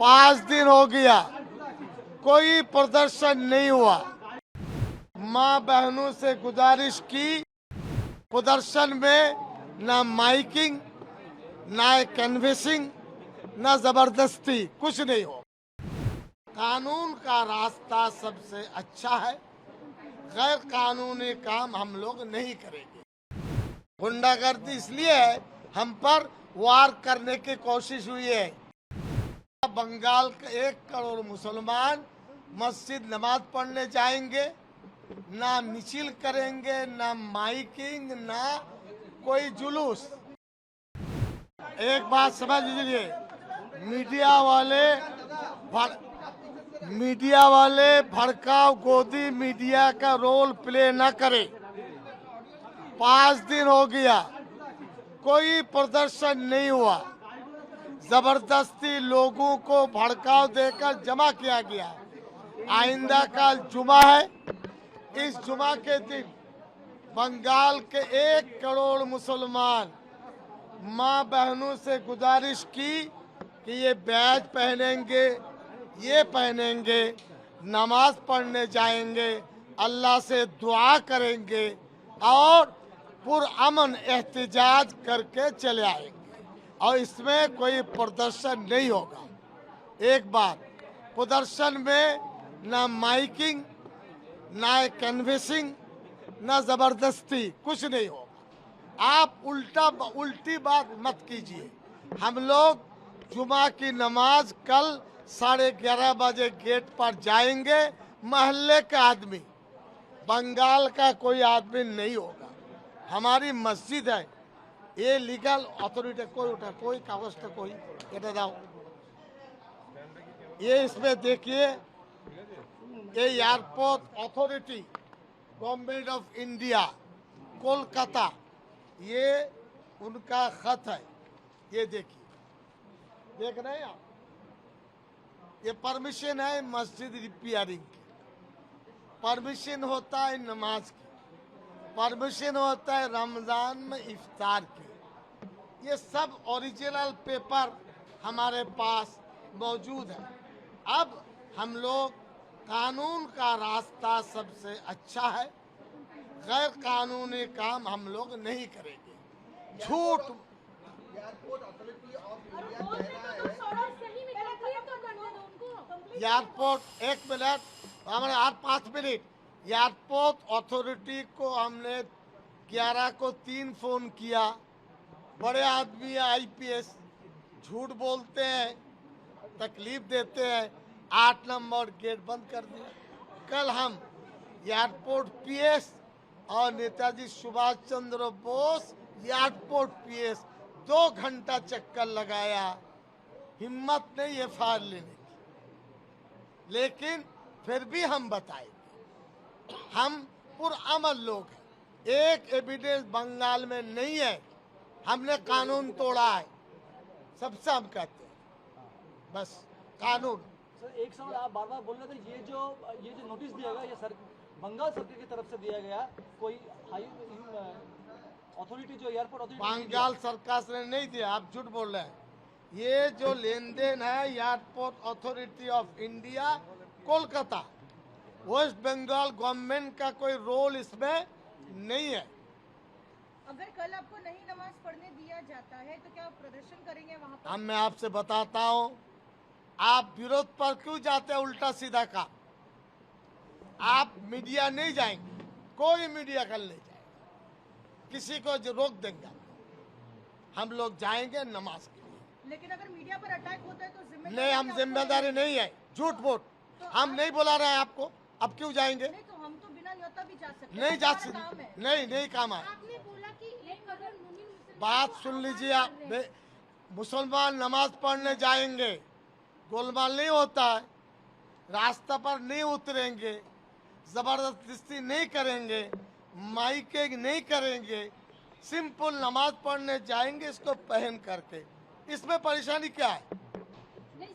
5 दिन हो गया, कोई प्रदर्शन नहीं हुआ। माँ बहनों से गुजारिश की, प्रदर्शन में ना माइकिंग, ना कैनवेसिंग, ना जबरदस्ती, कुछ नहीं हो। कानून का रास्ता सबसे अच्छा है, गैर कानूनी काम हम लोग नहीं करेंगे। गुंडागर्दी इसलिए है, हम पर वार करने की कोशिश हुई है। बंगाल के 1 करोड़ मुसलमान मस्जिद नमाज पढ़ने जाएंगे, ना मिছিল करेंगे, ना माइकिंग, ना कोई जुलूस। एक बात समझ लीजिए, मीडिया वाले भड़काऊ गोदी मीडिया का रोल प्ले न करें। 5 दिन हो गया, कोई प्रदर्शन नहीं हुआ। जबरदस्ती लोगों को भड़काव देकर जमा किया गया। आइंदा कल जुमा है, इस जुमा के दिन बंगाल के 1 करोड़ मुसलमान माँ बहनों से गुजारिश की कि ये बैज पहनेंगे, ये पहनेंगे, नमाज पढ़ने जाएंगे, अल्लाह से दुआ करेंगे और पुरअमन एहतजाज करके चले आएंगे और इसमें कोई प्रदर्शन नहीं होगा। एक बात, प्रदर्शन में ना माइकिंग, ना कैनवेसिंग, ना जबरदस्ती, कुछ नहीं होगा। आप उल्टी बात मत कीजिए। हम लोग जुमा की नमाज कल 11:30 बजे गेट पर जाएंगे। मोहल्ले का आदमी, बंगाल का कोई आदमी नहीं होगा। हमारी मस्जिद है, ये लीगल अथॉरिटी कोई कागज का कोई এটা দাও। ये इसमें देखिए, ये airport authority government of India Kolkata, ये उनका खत है। ये देखिए, देख रहे हैं आप, ये परमिशन है मस्जिद रिपेयरिंग की, परमिशन होता है नमाज की, परमिशन होता है रमजान में इफ्तार की। ये सब ओरिजिनल पेपर हमारे पास मौजूद है। अब हम लोग, कानून का रास्ता सबसे अच्छा है, गैर कानूनी काम हम लोग नहीं करेंगे। झूठ एयरपोर्ट, 1 मिनट, हमारे 5 मिनट, एयरपोर्ट अथॉरिटी को हमने 11 को 3 फोन किया। बड़े आदमी आईपीएस झूठ बोलते हैं, तकलीफ देते हैं, 8 नंबर गेट बंद कर दिया। कल हम एयरपोर्ट पीएस और नेताजी सुभाष चंद्र बोस एयरपोर्ट पीएस 2 घंटा चक्कर लगाया, हिम्मत नहीं एफआईआर लेने की। लेकिन फिर भी हम बताएंगे, हम पुरअमन लोग हैं। एक एविडेंस बंगाल में नहीं है, हमने कानून तोड़ा है, सबसे हम कहते हैं बस कानून। सर, एक सवाल आप बार बार बोल रहे थे, ये जो नोटिस दिया गया, ये बंगाल सरकार की तरफ से दिया गया, कोई हाई अथॉरिटी जो एयरपोर्ट अथॉरिटी बंगाल सरकार ने नहीं दिया, आप झूठ बोल रहे हैं। ये जो लेन देन है airport authority of India Kolkata, West Bengal government का कोई रोल इसमें नहीं है। अगर कल आपको नहीं नमाज पढ़ने दिया जाता है तो क्या आप प्रदर्शन करेंगे वहाँ पर? अब मैं आपसे बताता हूँ, आप विरोध पर क्यों जाते हैं उल्टा सीधा का? आप मीडिया नहीं जाएंगे, कोई मीडिया कल नहीं जाएगा, किसी को जो रोक देंगे। हम लोग जाएंगे नमाज के लिए। लेकिन अगर मीडिया पर अटैक होता है तो जिम्मेदारी नहीं, हम जिम्मेदारी नहीं है, झूठ बोल, हम नहीं बुला रहे हैं आपको। अब क्यों जाएंगे? नहीं तो हम तो बिना न्योता भी जा सकते हैं, नहीं जा हमारा काम है। सकते, नहीं काम है। आपने बोला कि एक करोड़ मुस्लिम बात सुन लीजिए आप, मुसलमान नमाज पढ़ने जाएंगे, गोलमाल नहीं होता है, रास्ता पर नहीं उतरेंगे, जबरदस्ती नहीं करेंगे, माइकिंग नहीं करेंगे, सिंपल नमाज पढ़ने जाएंगे इसको पहन करके। इसमें परेशानी क्या है?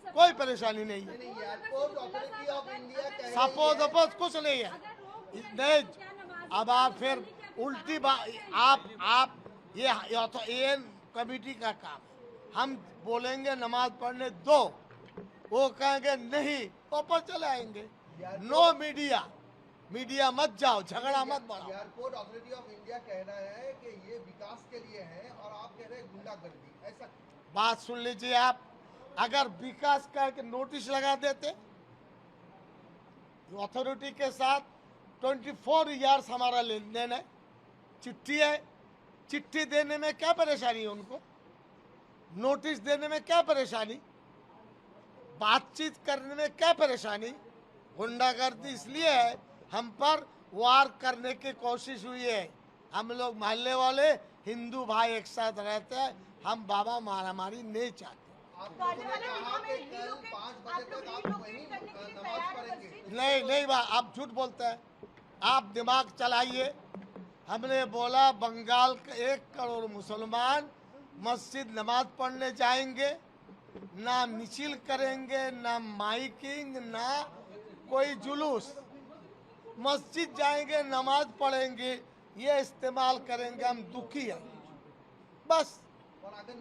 कोई परेशानी नहीं है। सपोज अपोज कुछ नहीं है। नहीं, अब आप फिर उल्टी बात, आप ये कमेटी का काम है। हम बोलेंगे नमाज पढ़ने दो, वो कहेंगे नहीं, वापस चले आएंगे। नो मीडिया, मीडिया मत जाओ, झगड़ा मत बढ़ाओ। एयरपोर्ट अथॉरिटी ऑफ इंडिया कह रहा है कि ये विकास के लिए है और आप कह रहे हैं गुंडागर्दी, ऐसा? बात सुन लीजिए आप, अगर विकास करके नोटिस लगा देते, अथॉरिटी के साथ 24 ईयर्स हमारा लेन देन है, चिट्ठी है, चिट्ठी देने में क्या परेशानी है उनको? नोटिस देने में क्या परेशानी? बातचीत करने में क्या परेशानी? गुंडागर्दी इसलिए है, हम पर वार करने की कोशिश हुई है। हम लोग मोहल्ले वाले हिंदू भाई एक साथ रहते हैं, हम बाबा मारामारी नहीं चाहते। नहीं आप झूठ बोलते हैं, आप दिमाग चलाइए। हमने बोला बंगाल के 1 करोड़ मुसलमान मस्जिद नमाज पढ़ने जाएंगे, ना मिছিল करेंगे, ना माइकिंग, ना कोई जुलूस, मस्जिद जाएंगे, नमाज पढ़ेंगे, ये इस्तेमाल करेंगे। हम दुखी हैं बस। और अगर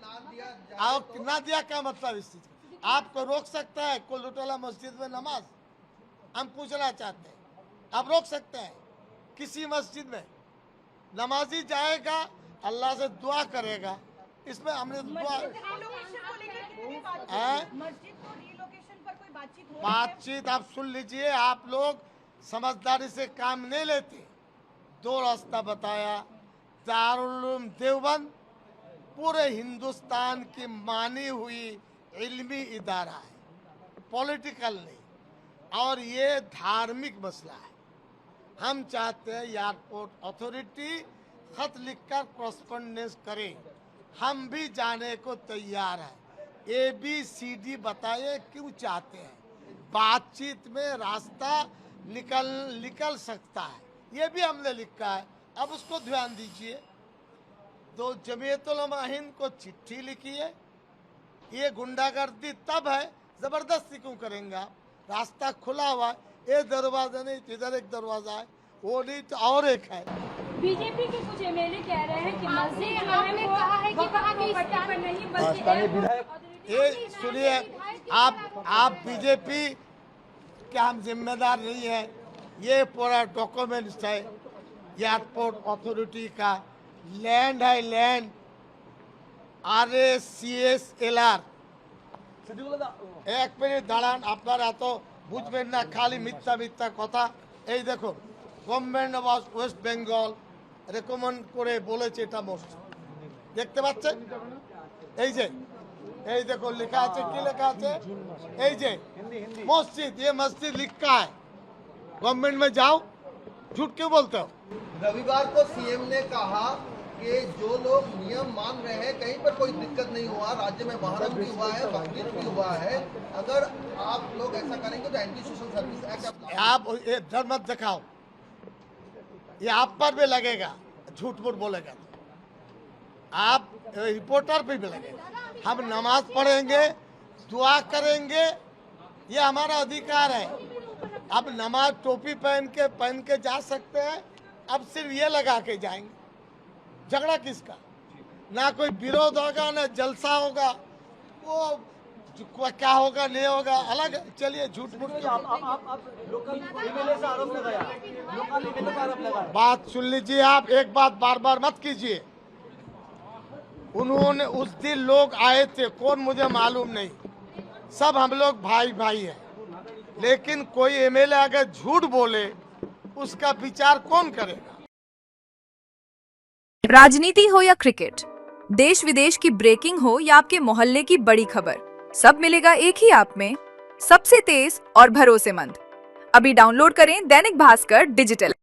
ना दिया क्या मतलब इस चीज का? आपको रोक सकता है कुलटोला मस्जिद में नमाज? हम पूछना चाहते हैं, आप रोक सकते हैं? किसी मस्जिद में नमाजी जाएगा, अल्लाह से दुआ करेगा, इसमें हमने दुआ बातचीत आप सुन लीजिए। आप लोग समझदारी से काम नहीं लेते। 2 रास्ता बताया, दारुल उलूम देवबंद पूरे हिंदुस्तान की मानी हुई इल्मी इदारा है, पॉलिटिकल नहीं, और ये धार्मिक मसला है। हम चाहते हैं एयरपोर्ट अथॉरिटी खत लिखकर कॉरेस्पॉन्डेंस करे, हम भी जाने को तैयार हैं। ABCD बताइए क्यों चाहते हैं? बातचीत में रास्ता निकल सकता है, ये भी हमने लिखा है, अब उसको ध्यान दीजिए। तो जमीयत उलमा हिंद को चिट्ठी लिखी है। ये गुंडागर्दी तब है, जबरदस्ती क्यों करेंगे आप? रास्ता खुला हुआ है, ये दरवाजा नहीं, इधर एक दरवाजा है, वो नहीं तो और एक है। बीजेपी के कुछ एमएलए कह रहे हैं कि मस्जिद ने कहा है कि वहाँ की पट्टी पर नहीं बल्कि ये सुनिए, आप बीजेपी के हम जिम्मेदार नहीं है। ये पूरा डॉक्यूमेंट्स है एयरपोर्ट अथॉरिटी का, लैंड है, लैंड RACSLR। एक मिनट দাঁড়ান, আপনারা তো বুঝবেন না, খালি মিথ্যা মিথ্যা কথা। এই দেখো, government of West Bengal recommend করে বলেছে এটা মসজিদ, দেখতে পাচ্ছেন? এই দেখো লেখা আছে, কি লেখা আছে? এই যে মসজিদ, ये मस्जिद लिखा है। गवर्नमेंट में जाओ, झूठ क्यों बोलते हो? रविवार को सीएम ने कहा कि जो लोग नियम मान रहे हैं कहीं पर कोई दिक्कत नहीं हुआ, राज्य में मुहर्रम भी हुआ है, बकरीद भी हुआ है, अगर आप लोग ऐसा करेंगे तो एंटी सोशल सर्विस एक्ट आप ये डर मत दिखाओ, ये आप पर भी लगेगा, झूठ मूठ बोलेगा तो आप रिपोर्टर पे भी लगेगा। हम नमाज पढ़ेंगे, दुआ करेंगे, ये हमारा अधिकार है। अब नमाज टोपी पहन के जा सकते हैं, अब सिर्फ ये लगा के जाएंगे। झगड़ा किसका? ना कोई विरोध होगा, ना जलसा होगा, वो क्या होगा नहीं होगा अलग। चलिए झूठ मूठ आप लोकल एमएलए से आरोप लगाया, लोकल एमएलए का आरोप लगाया। बात सुन लीजिए आप, एक बात बार बार मत कीजिए। उन्होंने उस दिन लोग आए थे, कौन मुझे मालूम नहीं, सब हम लोग भाई भाई हैं, लेकिन कोई एमएलए अगर झूठ बोले उसका विचार कौन करेगा? राजनीति हो या क्रिकेट, देश विदेश की ब्रेकिंग हो या आपके मोहल्ले की बड़ी खबर, सब मिलेगा एक ही ऐप में, सबसे तेज और भरोसेमंद। अभी डाउनलोड करें दैनिक भास्कर डिजिटल।